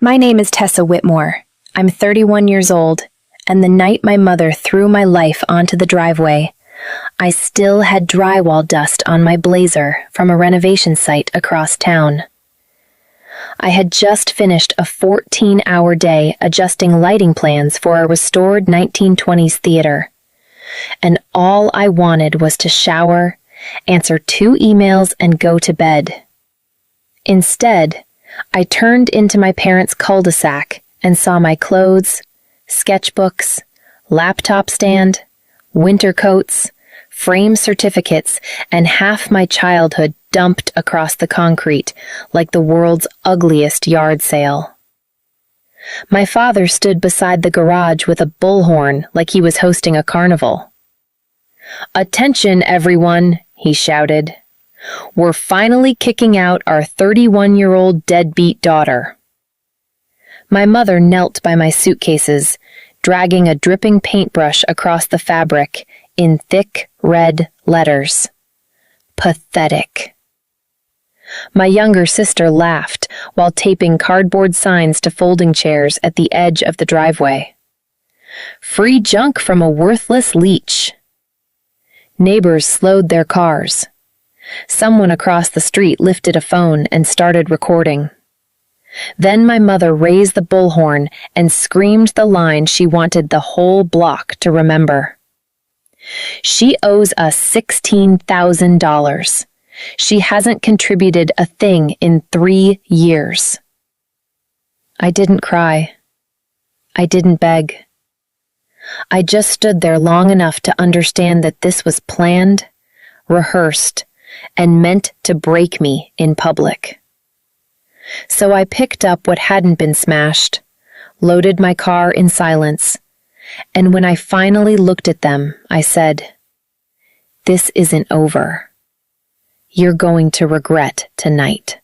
My name is Tessa Whitmore. I'm 31 years old, and the night my mother threw my life onto the driveway, I still had drywall dust on my blazer from a renovation site across town. I had just finished a 14-hour day adjusting lighting plans for a restored 1920s theater, and all I wanted was to shower, answer 2 emails, and go to bed. Instead, I turned into my parents' cul-de-sac and saw my clothes, sketchbooks, laptop stand, winter coats, frame certificates, and half my childhood dumped across the concrete like the world's ugliest yard sale. My father stood beside the garage with a bullhorn like he was hosting a carnival. "Attention, everyone," he shouted. "We're finally kicking out our 31-year-old deadbeat daughter." My mother knelt by my suitcases, dragging a dripping paintbrush across the fabric in thick red letters. Pathetic. My younger sister laughed while taping cardboard signs to folding chairs at the edge of the driveway. "Free junk from a worthless Leech." Neighbors slowed their cars. Someone across the street lifted a phone and started recording. Then my mother raised the bullhorn and screamed the line she wanted the whole block to remember. "She owes us $16,000. She hasn't contributed a thing in 3 years." I didn't cry. I didn't beg. I just stood there long enough to understand that this was planned, rehearsed, and meant to break me in public. So I picked up what hadn't been smashed, loaded my car in silence, and when I finally looked at them, I said, "This isn't over. You're going to regret tonight."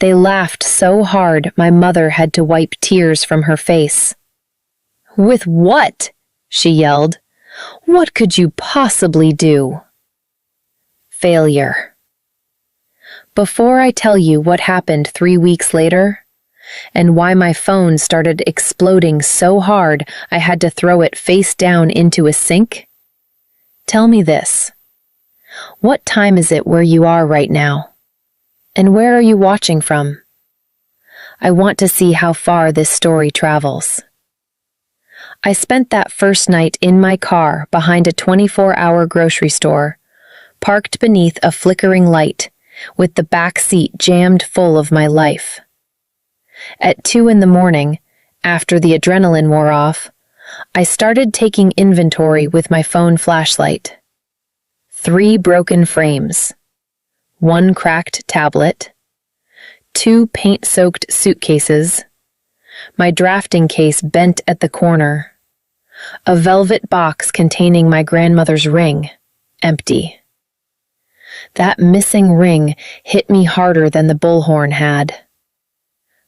They laughed so hard my mother had to wipe tears from her face. "With what?" she yelled. "What could you possibly do?" Failure. Before I tell you what happened 3 weeks later, and why my phone started exploding so hard I had to throw it face down into a sink, tell me this. What time is it where you are right now? And where are you watching from? I want to see how far this story travels. I spent that first night in my car behind a 24-hour grocery store, parked beneath a flickering light, with the back seat jammed full of my life. At 2 a.m, after the adrenaline wore off, I started taking inventory with my phone flashlight. 3 broken frames, 1 cracked tablet, 2 paint-soaked suitcases, my drafting case bent at the corner, a velvet box containing my grandmother's ring, empty. That missing ring hit me harder than the bullhorn had.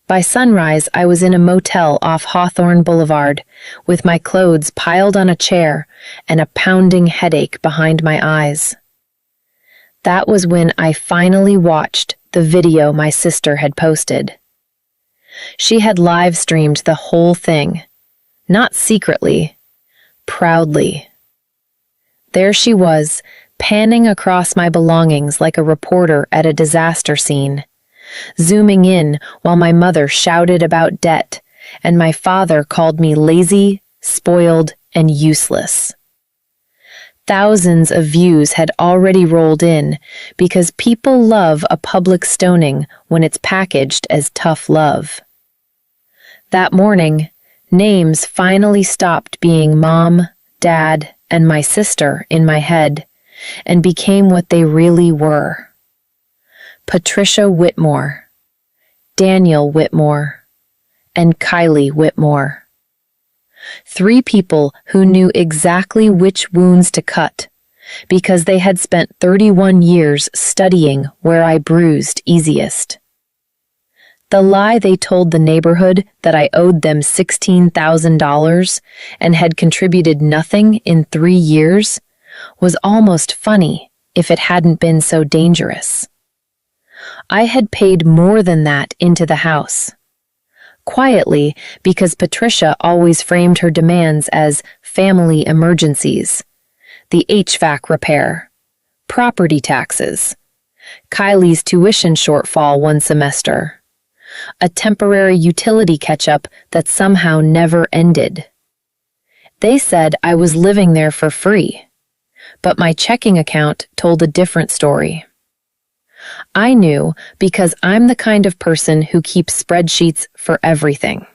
By sunrise, I was in a motel off Hawthorne Boulevard, with my clothes piled on a chair and a pounding headache behind my eyes. That was when I finally watched the video my sister had posted. She had live-streamed the whole thing, not secretly, proudly. There she was, panning across my belongings like a reporter at a disaster scene, zooming in while my mother shouted about debt and my father called me lazy, spoiled, and useless. Thousands of views had already rolled in because people love a public stoning when it's packaged as tough love. That morning, names finally stopped being Mom, Dad, and my sister in my head and became what they really were. Patricia Whitmore, Daniel Whitmore, and Kylie Whitmore. 3 people who knew exactly which wounds to cut because they had spent 31 years studying where I bruised easiest. The lie they told the neighborhood that I owed them $16,000 and had contributed nothing in 3 years was almost funny if it hadn't been so dangerous. I had paid more than that into the house. quietly because Patricia always framed her demands as family emergencies, the HVAC repair, property taxes, Kylie's tuition shortfall one semester, a temporary utility catch-up that somehow never ended. They said I was living there for free, but my checking account told a different story. I knew because I'm the kind of person who keeps spreadsheets for everything.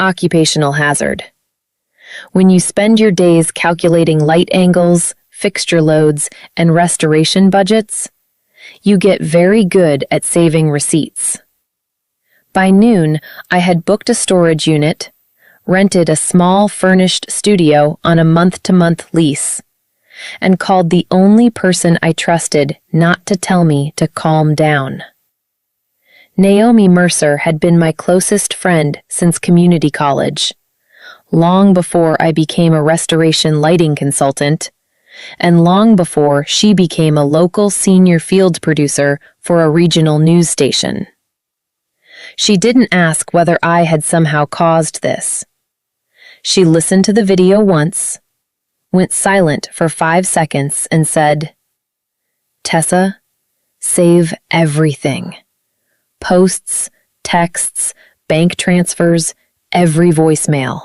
Occupational hazard. When you spend your days calculating light angles, fixture loads, and restoration budgets, you get very good at saving receipts. By noon, I had booked a storage unit, rented a small furnished studio on a month-to-month lease, and called the only person I trusted not to tell me to calm down. Naomi Mercer had been my closest friend since community college, long before I became a restoration lighting consultant, and long before she became a local senior field producer for a regional news station. She didn't ask whether I had somehow caused this. She listened to the video once, went silent for 5 seconds, and said, "Tessa, save everything. Posts, texts, bank transfers, every voicemail.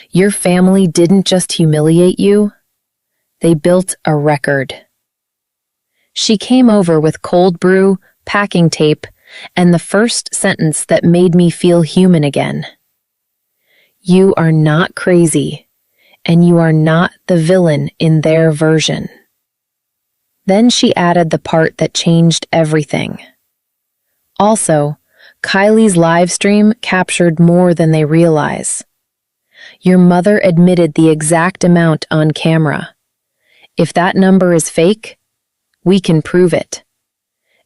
Your family didn't just humiliate you, they built a record." She came over with cold brew, packing tape, and the first sentence that made me feel human again. "You are not crazy, and you are not the villain in their version." Then she added the part that changed everything. Also, Kylie's live stream captured more than they realize. Your mother admitted the exact amount on camera. If that number is fake, we can prove it.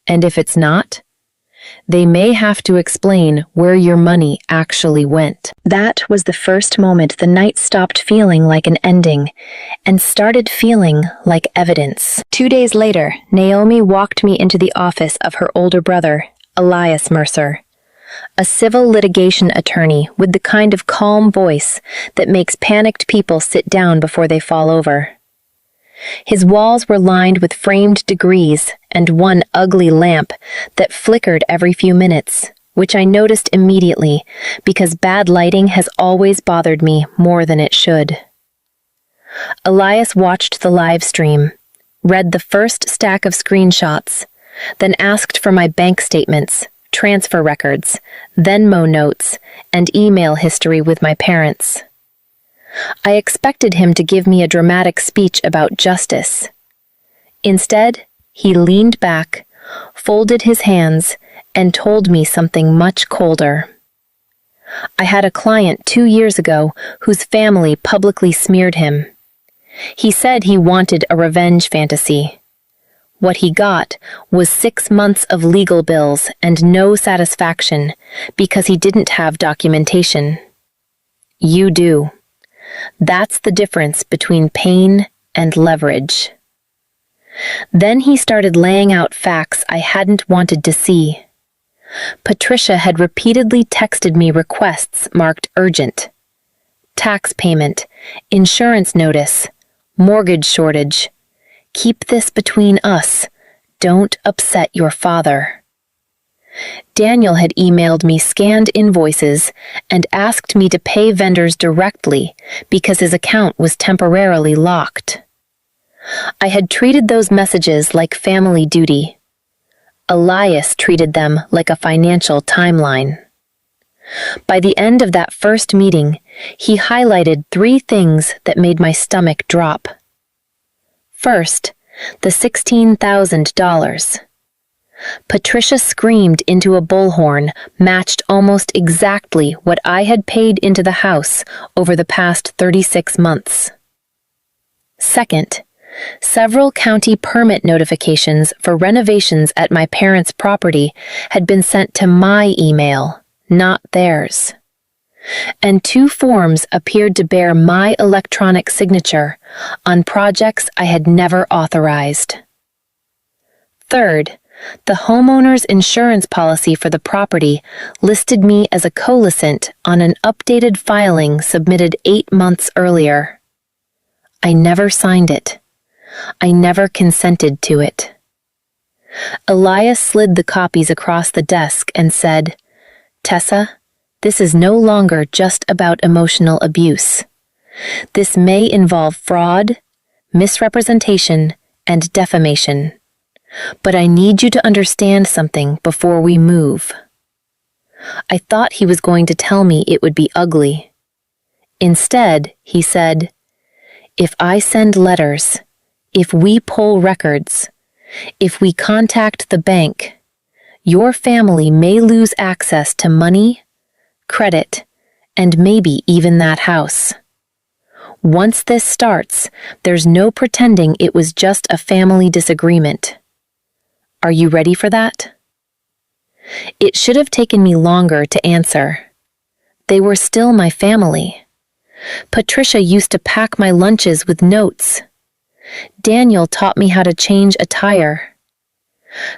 And if it's not, they may have to explain where your money actually went. That was the first moment the night stopped feeling like an ending and started feeling like evidence. 2 days later, Naomi walked me into the office of her older brother, Elias Mercer, a civil litigation attorney with the kind of calm voice that makes panicked people sit down before they fall over. His walls were lined with framed degrees and one ugly lamp that flickered every few minutes, which I noticed immediately because bad lighting has always bothered me more than it should. Elias watched the live stream, read the first stack of screenshots, then asked for my bank statements, transfer records, Venmo notes, and email history with my parents. I expected him to give me a dramatic speech about justice. Instead, he leaned back, folded his hands, and told me something much colder. I had a client 2 years ago whose family publicly smeared him. He said he wanted a revenge fantasy. What he got was 6 months of legal bills and no satisfaction because he didn't have documentation. You do. That's the difference between pain and leverage. Then he started laying out facts I hadn't wanted to see. Patricia had repeatedly texted me requests marked urgent. Tax payment, insurance notice, mortgage shortage. Keep this between us. Don't upset your father. Daniel had emailed me scanned invoices and asked me to pay vendors directly because his account was temporarily locked. I had treated those messages like family duty. Elias treated them like a financial timeline. By the end of that first meeting, he highlighted 3 things that made my stomach drop. First, the $16,000. Patricia screamed into a bullhorn matched almost exactly what I had paid into the house over the past 36 months. Second, several county permit notifications for renovations at my parents' property had been sent to my email, not theirs. And 2 forms appeared to bear my electronic signature on projects I had never authorized. Third, The homeowner's insurance policy for the property listed me as a co-listent on an updated filing submitted 8 months earlier. I never signed it. I never consented to it. Elias slid the copies across the desk and said, "Tessa, this is no longer just about emotional abuse. This may involve fraud, misrepresentation, and defamation. But I need you to understand something before we move." I thought he was going to tell me it would be ugly. Instead, he said, "If I send letters, if we pull records, if we contact the bank, your family may lose access to money, credit, and maybe even that house. Once this starts, there's no pretending it was just a family disagreement. Are you ready for that?" It should have taken me longer to answer. They were still my family. Patricia used to pack my lunches with notes. Daniel taught me how to change a tire.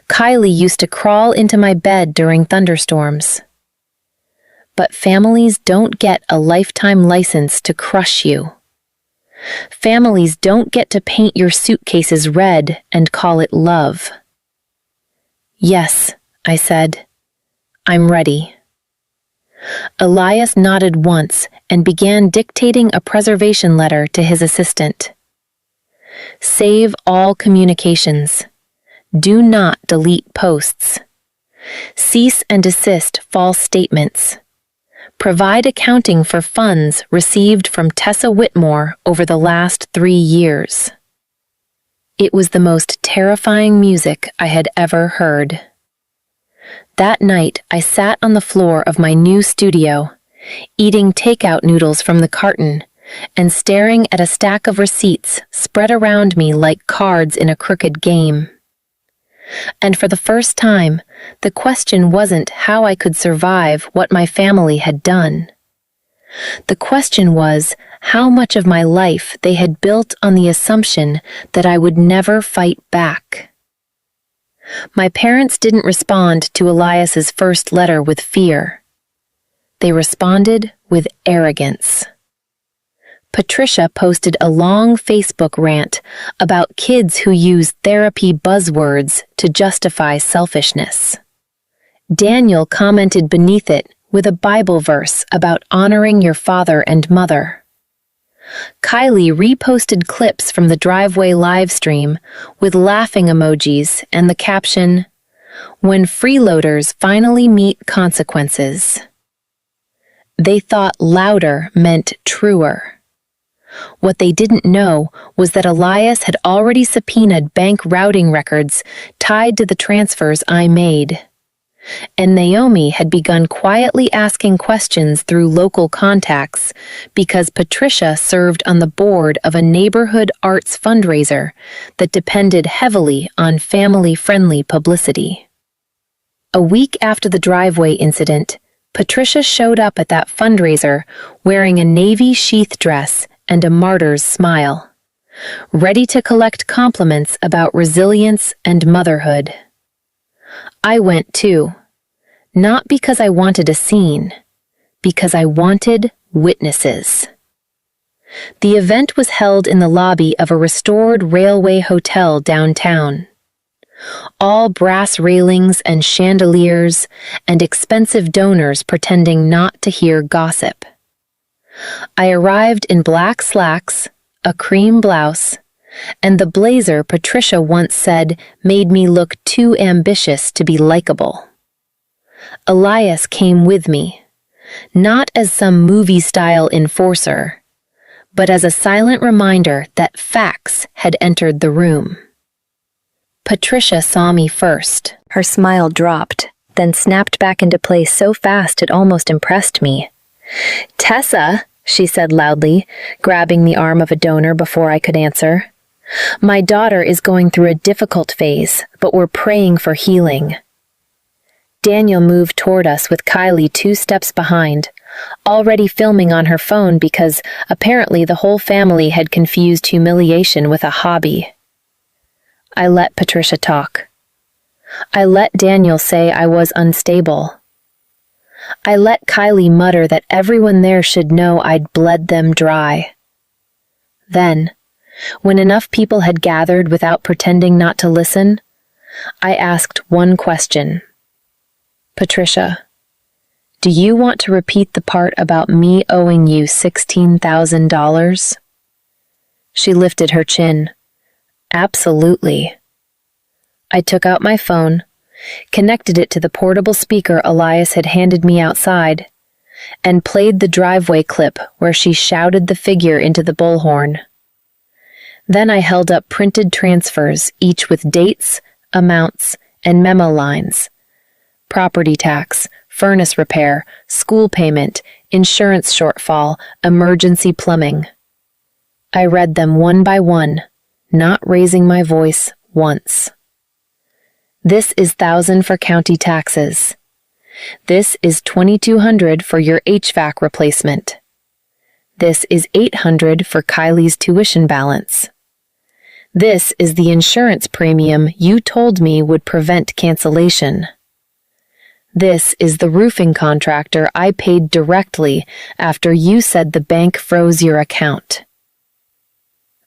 Kylie used to crawl into my bed during thunderstorms. But families don't get a lifetime license to crush you. Families don't get to paint your suitcases red and call it love. "Yes," I said. "I'm ready." Elias nodded once and began dictating a preservation letter to his assistant. "Save all communications. Do not delete posts. Cease and desist false statements. Provide accounting for funds received from Tessa Whitmore over the last 3 years." It was the most terrifying music I had ever heard. That night, I sat on the floor of my new studio, eating takeout noodles from the carton and staring at a stack of receipts spread around me like cards in a crooked game. And for the first time, the question wasn't how I could survive what my family had done. The question was how much of my life they had built on the assumption that I would never fight back. My parents didn't respond to Elias's first letter with fear. They responded with arrogance. Patricia posted a long Facebook rant about kids who use therapy buzzwords to justify selfishness. Daniel commented beneath it with a Bible verse about honoring your father and mother. Kylie reposted clips from the driveway livestream with laughing emojis and the caption, "When freeloaders finally meet consequences." They thought louder meant truer. What they didn't know was that Elias had already subpoenaed bank routing records tied to the transfers I made. And Naomi had begun quietly asking questions through local contacts because Patricia served on the board of a neighborhood arts fundraiser that depended heavily on family-friendly publicity. A week after the driveway incident, Patricia showed up at that fundraiser wearing a navy sheath dress and a martyr's smile, ready to collect compliments about resilience and motherhood. I went too, not because I wanted a scene, because I wanted witnesses. The event was held in the lobby of a restored railway hotel downtown. All brass railings and chandeliers and expensive donors pretending not to hear gossip. I arrived in black slacks, a cream blouse, and the blazer Patricia once said made me look too ambitious to be likable. Elias came with me, not as some movie-style enforcer, but as a silent reminder that facts had entered the room. Patricia saw me first. Her smile dropped, then snapped back into place so fast it almost impressed me. "Tessa," she said loudly, grabbing the arm of a donor before I could answer. "My daughter is going through a difficult phase, but we're praying for healing." Daniel moved toward us with Kylie 2 steps behind, already filming on her phone because apparently the whole family had confused humiliation with a hobby. I let Patricia talk. I let Daniel say I was unstable. I let Kylie mutter that everyone there should know I'd bled them dry. Then, when enough people had gathered without pretending not to listen, I asked one question. Patricia, do you want to repeat the part about me owing you $16,000? She lifted her chin. Absolutely. I took out my phone, connected it to the portable speaker Elias had handed me outside, and played the driveway clip where she shouted the figure into the bullhorn. Then I held up printed transfers, each with dates, amounts, and memo lines. Property tax, furnace repair, school payment, insurance shortfall, emergency plumbing. I read them one by one, not raising my voice once. This is $1,000 for county taxes. This is $2,200 for your HVAC replacement. This is $800 for Kylie's tuition balance. This is the insurance premium you told me would prevent cancellation. This is the roofing contractor I paid directly after you said the bank froze your account.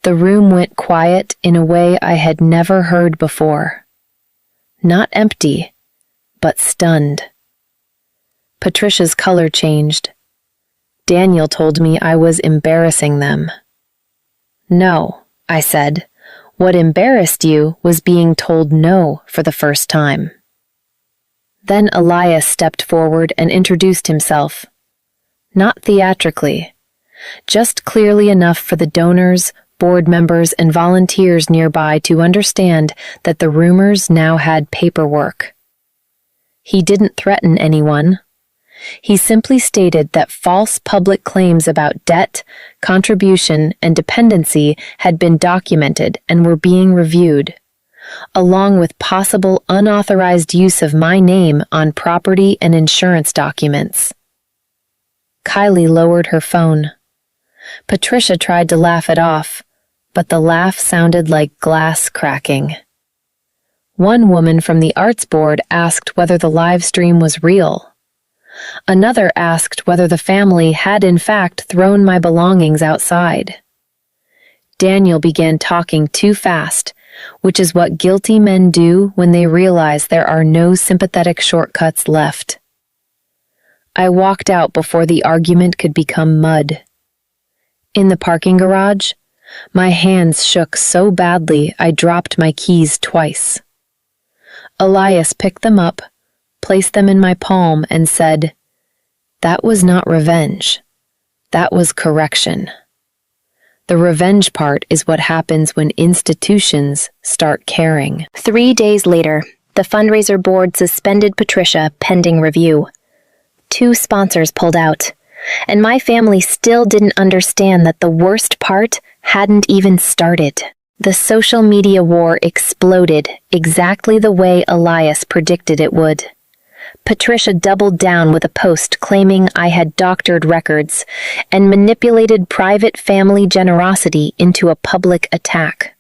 The room went quiet in a way I had never heard before. Not empty, but stunned. Patricia's color changed. Daniel told me I was embarrassing them. No, I said. What embarrassed you was being told no for the first time. Then Elias stepped forward and introduced himself. Not theatrically, just clearly enough for the donors, board members, and volunteers nearby to understand that the rumors now had paperwork. He didn't threaten anyone. He simply stated that false public claims about debt, contribution, and dependency had been documented and were being reviewed, along with possible unauthorized use of my name on property and insurance documents. Kylie lowered her phone. Patricia tried to laugh it off, but the laugh sounded like glass cracking. One woman from the arts board asked whether the live stream was real. Another asked whether the family had in fact thrown my belongings outside. Daniel began talking too fast, which is what guilty men do when they realize there are no sympathetic shortcuts left. I walked out before the argument could become mud. In the parking garage, my hands shook so badly I dropped my keys twice. Elias picked them up, placed them in my palm, and said, "That was not revenge. That was correction. The revenge part is what happens when institutions start caring." 3 days later, the fundraiser board suspended Patricia pending review. 2 sponsors pulled out, and my family still didn't understand that the worst part hadn't even started. The social media war exploded exactly the way Elias predicted it would. Patricia doubled down with a post claiming I had doctored records and manipulated private family generosity into a public attack.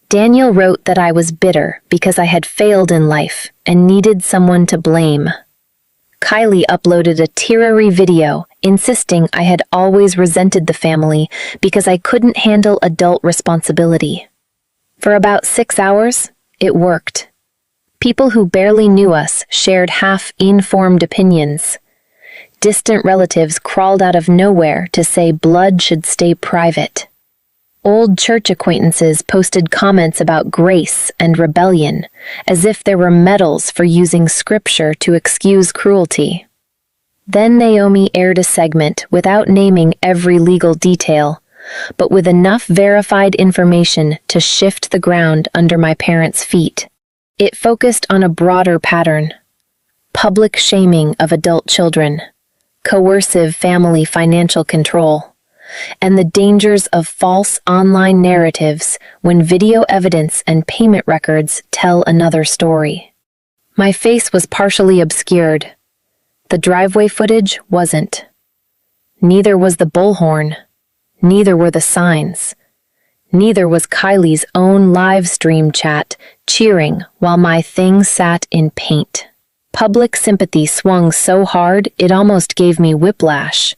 Daniel wrote that I was bitter because I had failed in life and needed someone to blame. Kylie uploaded a tearful video insisting I had always resented the family because I couldn't handle adult responsibility. For about 6 hours, it worked. People who barely knew us shared half-informed opinions. Distant relatives crawled out of nowhere to say blood should stay private. Old church acquaintances posted comments about grace and rebellion, as if there were medals for using scripture to excuse cruelty. Then Naomi aired a segment without naming every legal detail, but with enough verified information to shift the ground under my parents' feet. It focused on a broader pattern: public shaming of adult children, coercive family financial control, and the dangers of false online narratives when video evidence and payment records tell another story. My face was partially obscured. The driveway footage wasn't. Neither was the bullhorn. Neither were the signs. Neither was Kylie's own live stream chat, cheering while my thing sat in paint. Public sympathy swung so hard it almost gave me whiplash.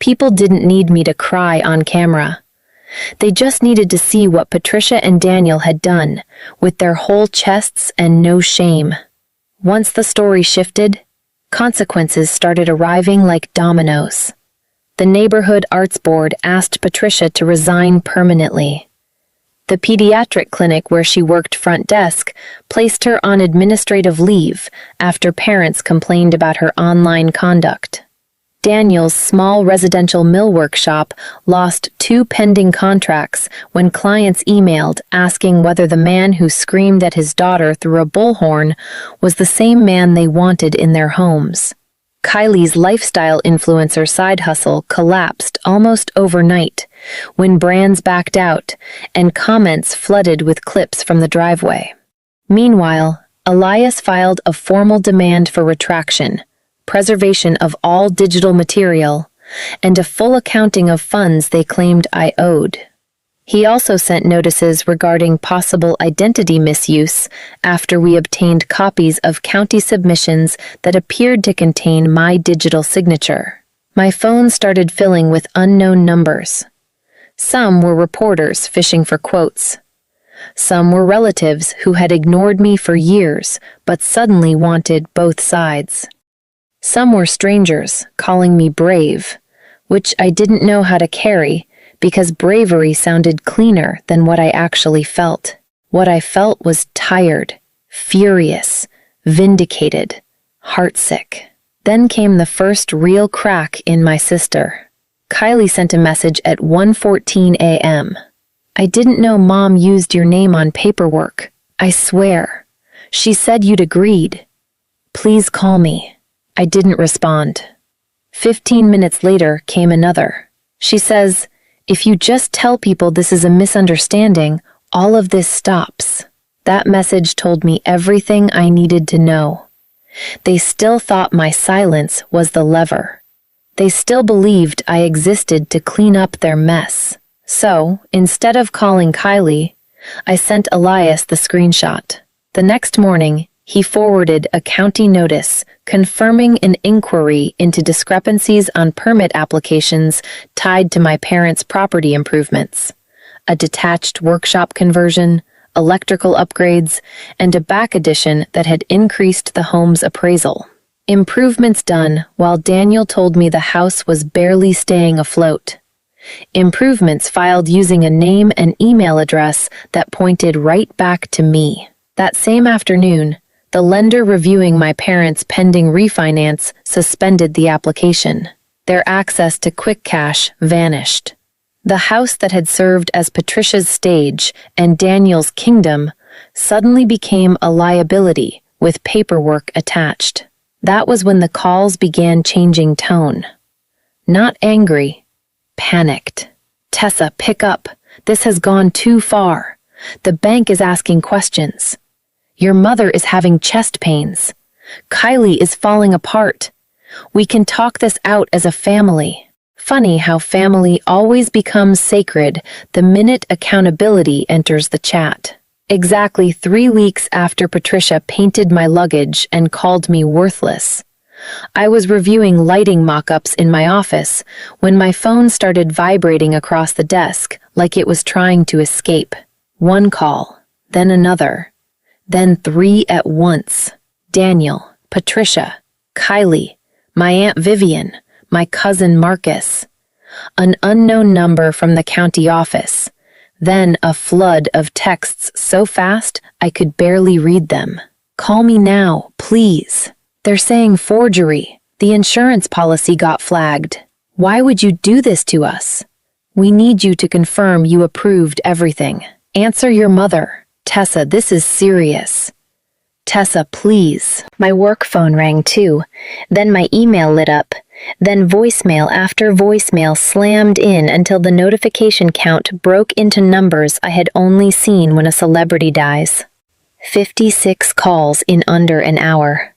People didn't need me to cry on camera. They just needed to see what Patricia and Daniel had done, with their whole chests and no shame. Once the story shifted, consequences started arriving like dominoes. The neighborhood arts board asked Patricia to resign permanently. The pediatric clinic where she worked front desk placed her on administrative leave after parents complained about her online conduct. Daniel's small residential millwork shop lost 2 pending contracts when clients emailed asking whether the man who screamed at his daughter through a bullhorn was the same man they wanted in their homes. Kylie's lifestyle influencer side hustle collapsed almost overnight when brands backed out and comments flooded with clips from the driveway. Meanwhile, Elias filed a formal demand for retraction, preservation of all digital material, and a full accounting of funds they claimed I owed. He also sent notices regarding possible identity misuse after we obtained copies of county submissions that appeared to contain my digital signature. My phone started filling with unknown numbers. Some were reporters fishing for quotes. Some were relatives who had ignored me for years but suddenly wanted both sides. Some were strangers calling me brave, which I didn't know how to carry because bravery sounded cleaner than what I actually felt. What I felt was tired, furious, vindicated, heartsick. Then came the first real crack in my sister. Kylie sent a message at 1:14 a.m. I didn't know Mom used your name on paperwork. I swear. She said you'd agreed. Please call me. I didn't respond. 15 minutes later came another. She says, if you just tell people this is a misunderstanding, all of this stops. That message told me everything I needed to know. They still thought my silence was the lever. They still believed I existed to clean up their mess. So, instead of calling Kylie, I sent Elias the screenshot. The next morning, he forwarded a county notice confirming an inquiry into discrepancies on permit applications tied to my parents' property improvements, a detached workshop conversion, electrical upgrades, and a back addition that had increased the home's appraisal. Improvements done while Daniel told me the house was barely staying afloat. Improvements filed using a name and email address that pointed right back to me. That same afternoon, the lender reviewing my parents' pending refinance suspended the application. Their access to quick cash vanished. The house that had served as Patricia's stage and Daniel's kingdom suddenly became a liability with paperwork attached. That was when the calls began changing tone. Not angry, panicked. Tessa, pick up. This has gone too far. The bank is asking questions. Your mother is having chest pains. Kylie is falling apart. We can talk this out as a family. Funny how family always becomes sacred the minute accountability enters the chat. Exactly 3 weeks after Patricia painted my luggage and called me worthless, I was reviewing lighting mock-ups in my office when my phone started vibrating across the desk like it was trying to escape. One call, then another, then 3 at once. Daniel, Patricia, Kylie, my Aunt Vivian, my cousin Marcus. An unknown number from the county office. Then a flood of texts so fast I could barely read them. Call me now, please. They're saying forgery. The insurance policy got flagged. Why would you do this to us? We need you to confirm you approved everything. Answer your mother. Tessa, this is serious. Tessa, please. My work phone rang too. Then my email lit up. Then voicemail after voicemail slammed in until the notification count broke into numbers I had only seen when a celebrity dies. 56 calls in under an hour.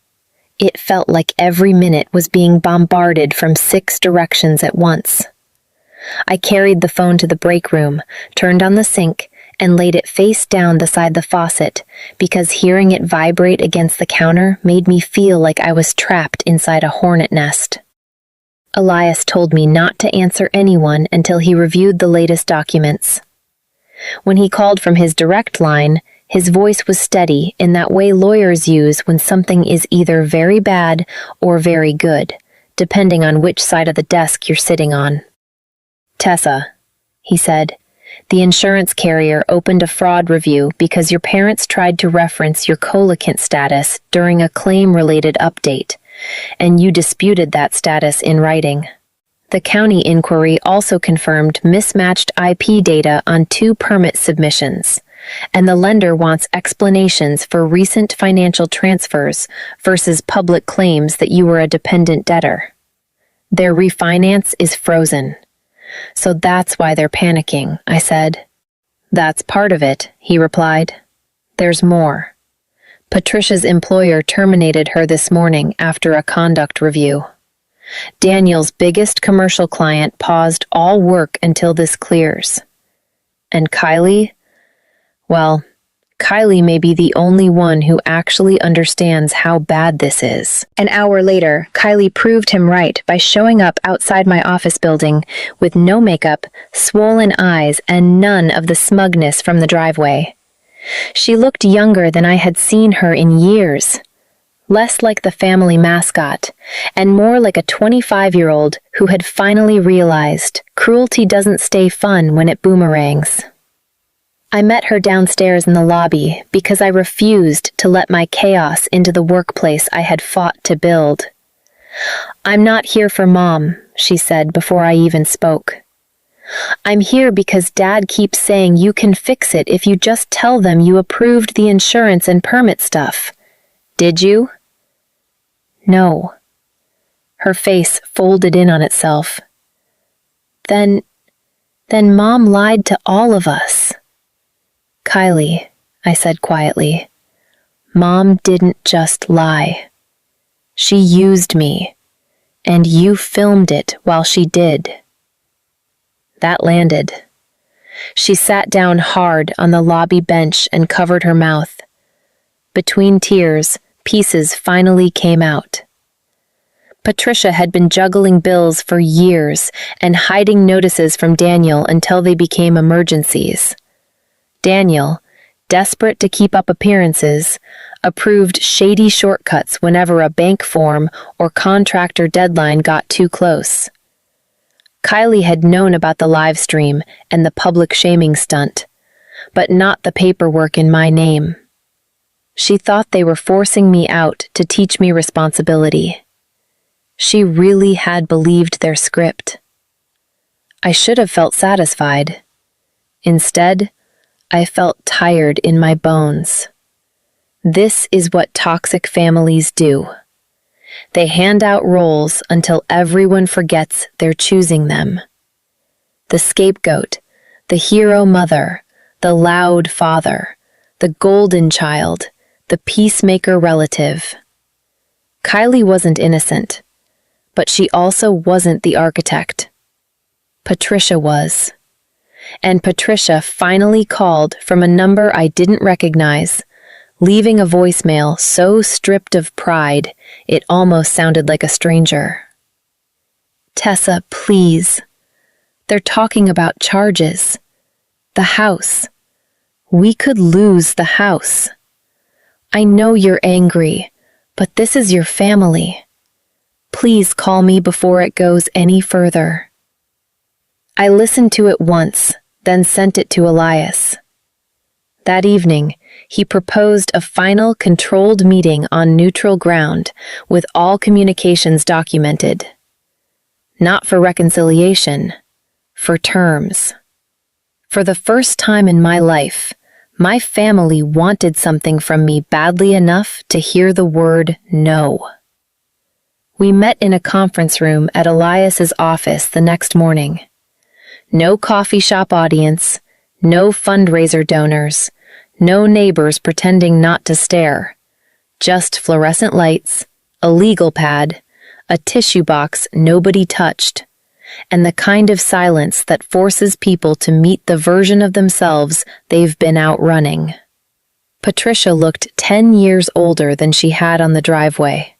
It felt like every minute was being bombarded from 6 directions at once. I carried the phone to the break room, turned on the sink, and laid it face down beside the faucet because hearing it vibrate against the counter made me feel like I was trapped inside a hornet nest. Elias told me not to answer anyone until he reviewed the latest documents. When he called from his direct line, his voice was steady in that way lawyers use when something is either very bad or very good, depending on which side of the desk you're sitting on. "Tessa," he said, "the insurance carrier opened a fraud review because your parents tried to reference your colicant status during a claim-related update, and you disputed that status in writing. The county inquiry also confirmed mismatched IP data on 2 permit submissions, and the lender wants explanations for recent financial transfers versus public claims that you were a dependent debtor. Their refinance is frozen. So that's why they're panicking," I said. "That's part of it," he replied. "There's more. Patricia's employer terminated her this morning after a conduct review. Daniel's biggest commercial client paused all work until this clears. And Kylie? Well, Kylie may be the only one who actually understands how bad this is." An hour later, Kylie proved him right by showing up outside my office building with no makeup, swollen eyes, and none of the smugness from the driveway. She looked younger than I had seen her in years, less like the family mascot, and more like a 25-year-old who had finally realized cruelty doesn't stay fun when it boomerangs. I met her downstairs in the lobby because I refused to let my chaos into the workplace I had fought to build. "I'm not here for Mom," she said before I even spoke. "I'm here because Dad keeps saying you can fix it if you just tell them you approved the insurance and permit stuff. Did you?" "No." Her face folded in on itself. Then Mom lied to all of us." "Kylie," I said quietly, "Mom didn't just lie. She used me, and you filmed it while she did." That landed. She sat down hard on the lobby bench and covered her mouth. Between tears, pieces finally came out. Patricia had been juggling bills for years and hiding notices from Daniel until they became emergencies. Daniel, desperate to keep up appearances, approved shady shortcuts whenever a bank form or contractor deadline got too close. Kylie had known about the live stream and the public shaming stunt, but not the paperwork in my name. She thought they were forcing me out to teach me responsibility. She really had believed their script. I should have felt satisfied. Instead, I felt tired in my bones. This is what toxic families do. They hand out roles until everyone forgets they're choosing them. The scapegoat, the hero mother, the loud father, the golden child, the peacemaker relative. Kylie wasn't innocent, but she also wasn't the architect. Patricia was. And Patricia finally called from a number I didn't recognize, leaving a voicemail so stripped of pride it almost sounded like a stranger. "Tessa, please. They're talking about charges. The house. We could lose the house. I know you're angry, but this is your family. Please call me before it goes any further." I listened to it once, then sent it to Elias. That evening, he proposed a final controlled meeting on neutral ground with all communications documented. Not for reconciliation, for terms. For the first time in my life, my family wanted something from me badly enough to hear the word no. We met in a conference room at Elias's office the next morning. No coffee shop audience, no fundraiser donors, no neighbors pretending not to stare. Just fluorescent lights, a legal pad, a tissue box nobody touched, and the kind of silence that forces people to meet the version of themselves they've been outrunning. Patricia looked 10 years older than she had on the driveway.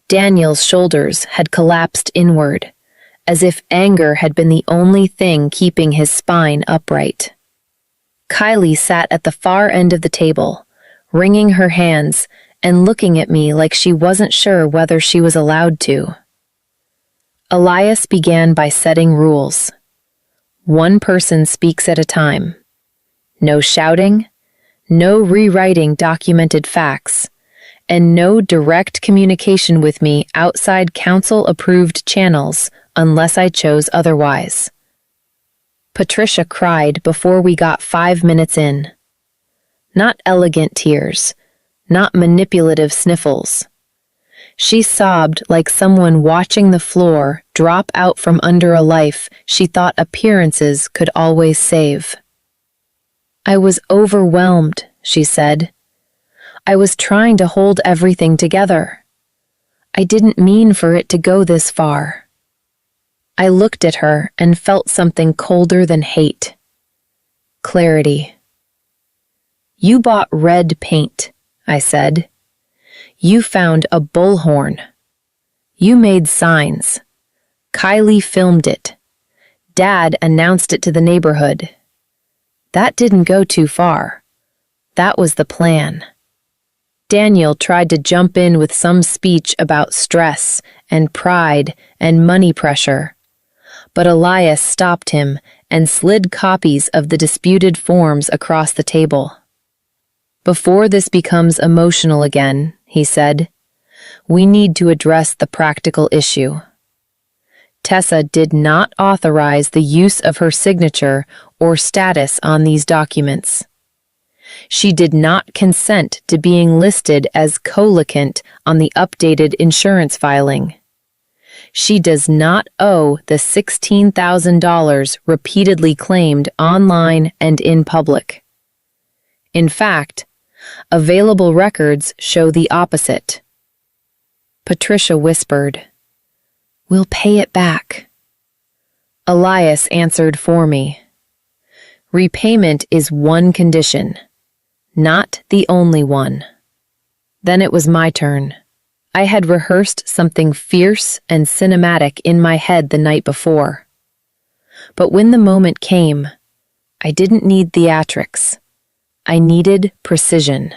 Daniel's shoulders had collapsed inward, as if anger had been the only thing keeping his spine upright. Kylie sat at the far end of the table, wringing her hands and looking at me like she wasn't sure whether she was allowed to. Elias began by setting rules. One person speaks at a time. No shouting, no rewriting documented facts, and no direct communication with me outside council-approved channels unless I chose otherwise. Patricia cried before we got 5 minutes in. Not elegant tears, not manipulative sniffles. She sobbed like someone watching the floor drop out from under a life she thought appearances could always save. I was overwhelmed, she said. I was trying to hold everything together. I didn't mean for it to go this far. I looked at her and felt something colder than hate. Clarity. You bought red paint, I said. You found a bullhorn. You made signs. Kylie filmed it. Dad announced it to the neighborhood. That didn't go too far. That was the plan. Daniel tried to jump in with some speech about stress and pride and money pressure, but Elias stopped him and slid copies of the disputed forms across the table. Before this becomes emotional again, he said, we need to address the practical issue. Tessa did not authorize the use of her signature or status on these documents. She did not consent to being listed as co-locant on the updated insurance filing. She does not owe the $16,000 repeatedly claimed online and in public. In fact, available records show the opposite. Patricia whispered, "We'll pay it back." Elias answered for me. Repayment is one condition, not the only one. Then it was my turn. I had rehearsed something fierce and cinematic in my head the night before. But when the moment came, I didn't need theatrics. I needed precision.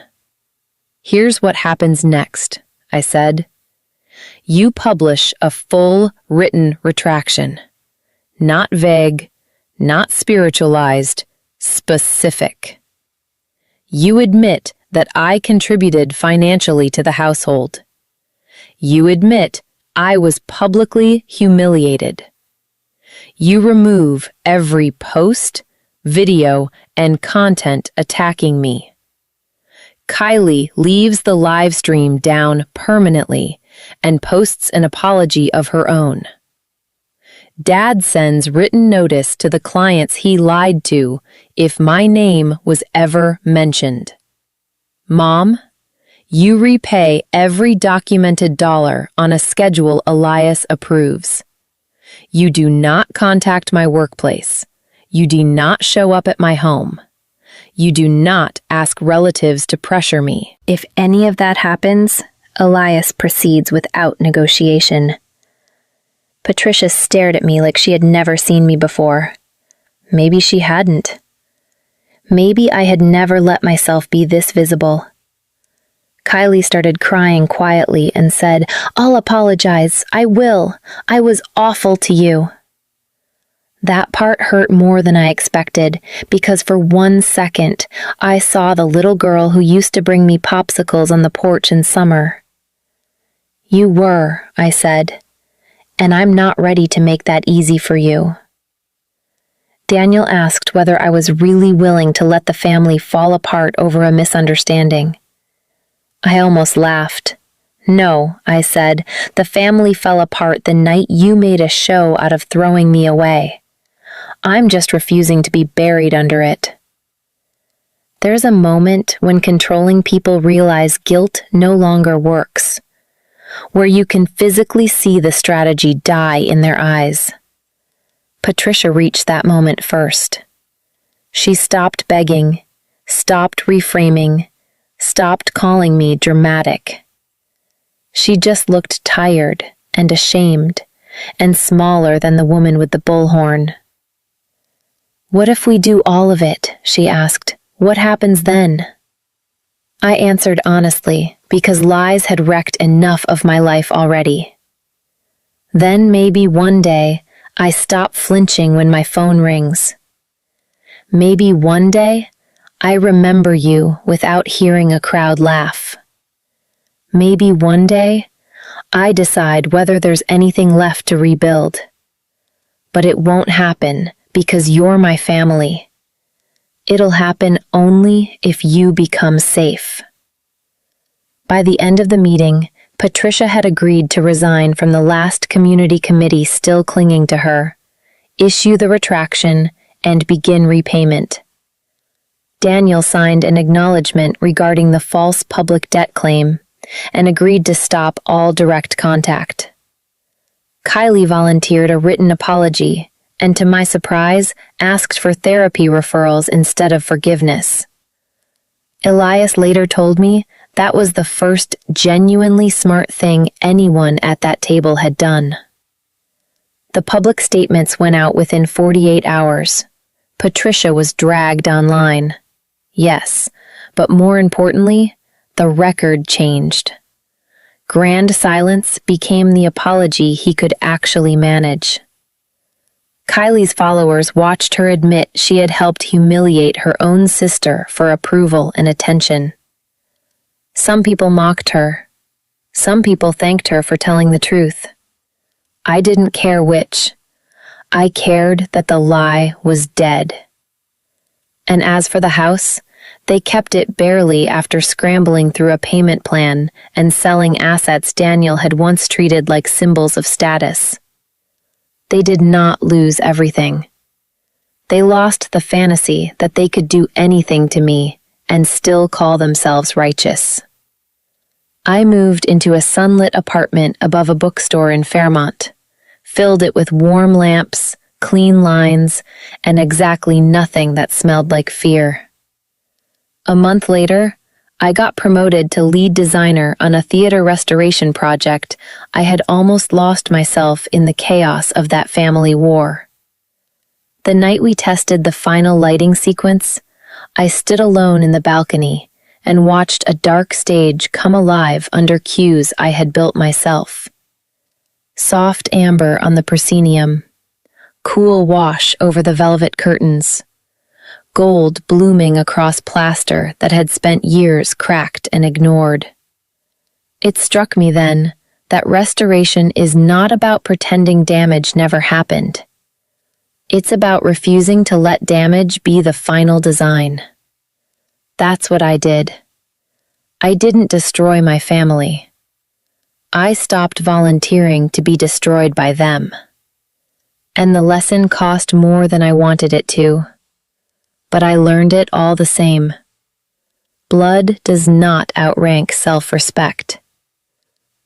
Here's what happens next, I said. You publish a full written retraction. Not vague, not spiritualized, specific. You admit that I contributed financially to the household. You admit I was publicly humiliated. You remove every post, video, and content attacking me. Kylie leaves the live stream down permanently and posts an apology of her own. Dad sends written notice to the clients he lied to if my name was ever mentioned. Mom, you repay every documented dollar on a schedule Elias approves. You do not contact my workplace. You do not show up at my home. You do not ask relatives to pressure me. If any of that happens, Elias proceeds without negotiation. Patricia stared at me like she had never seen me before. Maybe she hadn't. Maybe I had never let myself be this visible. Kylie started crying quietly and said, "I'll apologize. I will. I was awful to you." That part hurt more than I expected, because for 1 second, I saw the little girl who used to bring me popsicles on the porch in summer. You were, I said, and I'm not ready to make that easy for you. Daniel asked whether I was really willing to let the family fall apart over a misunderstanding. I almost laughed. No, I said, the family fell apart the night you made a show out of throwing me away. I'm just refusing to be buried under it. There's a moment when controlling people realize guilt no longer works, where you can physically see the strategy die in their eyes. Patricia reached that moment first. She stopped begging, stopped reframing, stopped calling me dramatic. She just looked tired and ashamed and smaller than the woman with the bullhorn. "What if we do all of it?" she asked. "What happens then?" I answered honestly, because lies had wrecked enough of my life already. "Then maybe one day I stop flinching when my phone rings. Maybe one day I remember you without hearing a crowd laugh. Maybe one day I decide whether there's anything left to rebuild. But it won't happen because you're my family. It'll happen only if you become safe." By the end of the meeting, Patricia had agreed to resign from the last community committee still clinging to her, issue the retraction, and begin repayment. Daniel signed an acknowledgement regarding the false public debt claim and agreed to stop all direct contact. Kylie volunteered a written apology and, to my surprise, asked for therapy referrals instead of forgiveness. Elias later told me that was the first genuinely smart thing anyone at that table had done. The public statements went out within 48 hours. Patricia was dragged online. Yes, but more importantly, the record changed. Grand silence became the apology he could actually manage. Kylie's followers watched her admit she had helped humiliate her own sister for approval and attention. Some people mocked her. Some people thanked her for telling the truth. I didn't care which. I cared that the lie was dead. And as for the house, they kept it barely after scrambling through a payment plan and selling assets Daniel had once treated like symbols of status. They did not lose everything. They lost the fantasy that they could do anything to me and still call themselves righteous. I moved into a sunlit apartment above a bookstore in Fairmont, filled it with warm lamps, clean lines, and exactly nothing that smelled like fear. A month later, I got promoted to lead designer on a theater restoration project. I had almost lost myself in the chaos of that family war. The night we tested the final lighting sequence, I stood alone in the balcony and watched a dark stage come alive under cues I had built myself. Soft amber on the proscenium, cool wash over the velvet curtains, gold blooming across plaster that had spent years cracked and ignored. It struck me then that restoration is not about pretending damage never happened. It's about refusing to let damage be the final design. That's what I did. I didn't destroy my family. I stopped volunteering to be destroyed by them. And the lesson cost more than I wanted it to. But I learned it all the same. Blood does not outrank self-respect.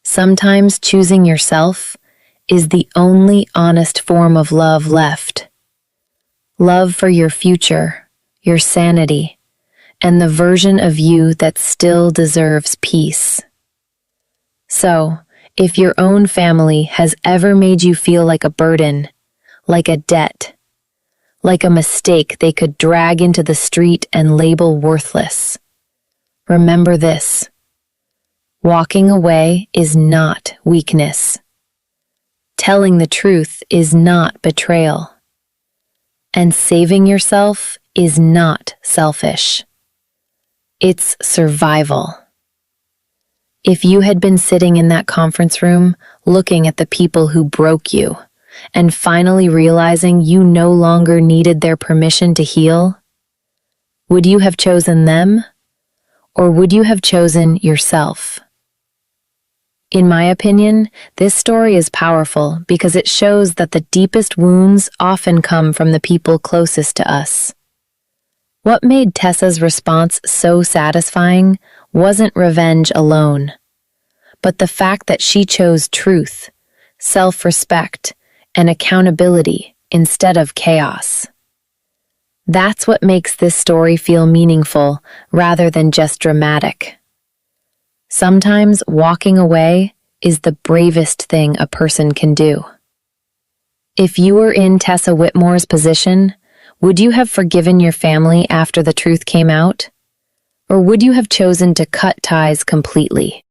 Sometimes choosing yourself is the only honest form of love left. Love for your future, your sanity, and the version of you that still deserves peace. So, if your own family has ever made you feel like a burden, like a debt, like a mistake they could drag into the street and label worthless, remember this: walking away is not weakness. Telling the truth is not betrayal. And saving yourself is not selfish. It's survival. If you had been sitting in that conference room, looking at the people who broke you, and finally realizing you no longer needed their permission to heal, would you have chosen them, or would you have chosen yourself? In my opinion, this story is powerful because it shows that the deepest wounds often come from the people closest to us. What made Tessa's response so satisfying wasn't revenge alone, but the fact that she chose truth, self-respect, and accountability instead of chaos. That's what makes this story feel meaningful rather than just dramatic. Sometimes walking away is the bravest thing a person can do. If you were in Tessa Whitmore's position, would you have forgiven your family after the truth came out? Or would you have chosen to cut ties completely?